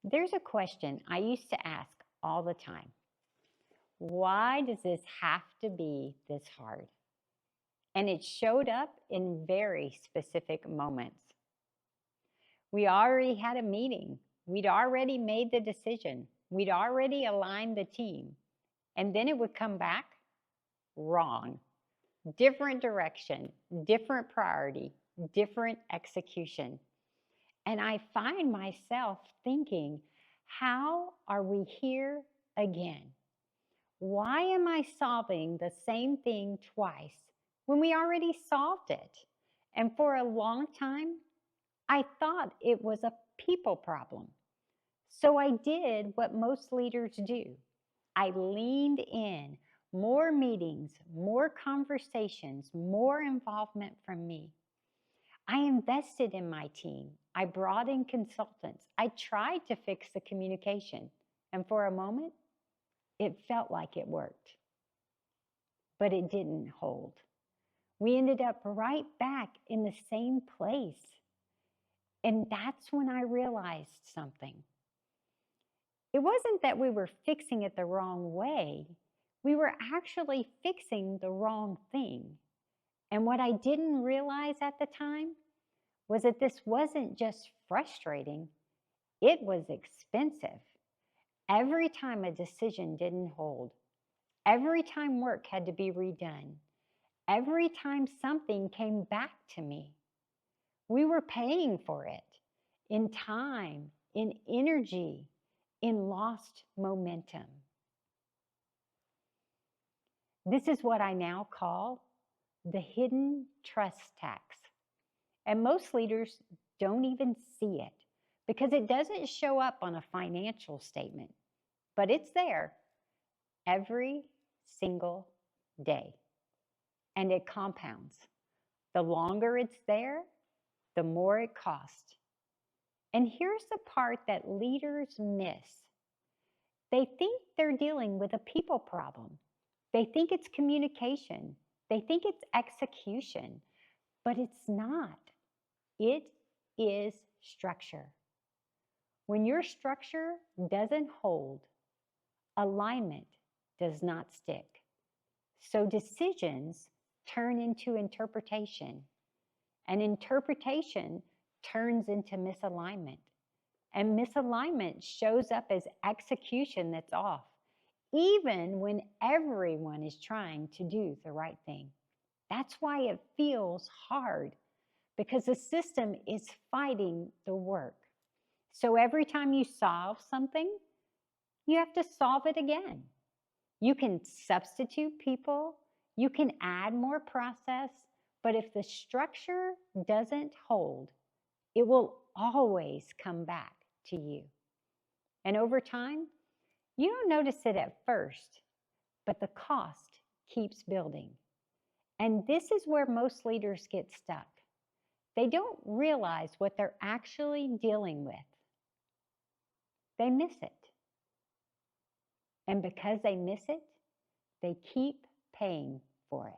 There's a question I used to ask all the time. Why does this have to be this hard? And it showed up in very specific moments. We already had a meeting. We'd already made the decision. We'd already aligned the team. And then it would come back wrong. Different direction, different priority, different execution. And I find myself thinking, how are we here again? Why am I solving the same thing twice when we already solved it? And for a long time, I thought it was a people problem. So I did what most leaders do. I leaned in, more meetings, more conversations, more involvement from me. I invested in my team. I brought in consultants. I tried to fix the communication. And for a moment, it felt like it worked. But it didn't hold. We ended up right back in the same place. And that's when I realized something. It wasn't that we were fixing it the wrong way. We were actually fixing the wrong thing. And what I didn't realize at the time was that this wasn't just frustrating, it was expensive. Every time a decision didn't hold, every time work had to be redone, every time something came back to me, we were paying for it in time, in energy, in lost momentum. This is what I now call the hidden trust tax. And most leaders don't even see it because it doesn't show up on a financial statement, but it's there every single day. And it compounds. The longer it's there, the more it costs. And here's the part that leaders miss. They think they're dealing with a people problem. They think it's communication. They think it's execution, but it's not. It is structure. When your structure doesn't hold, alignment does not stick. So decisions turn into interpretation, and interpretation turns into misalignment. And misalignment shows up as execution that's off, even when everyone is trying to do the right thing. That's why it feels hard, because the system is fighting the work. So every time you solve something, you have to solve it again. You can substitute people, you can add more process, but if the structure doesn't hold, it will always come back to you. And over time, you don't notice it at first, but the cost keeps building. And this is where most leaders get stuck. They don't realize what they're actually dealing with. They miss it. And because they miss it, they keep paying for it.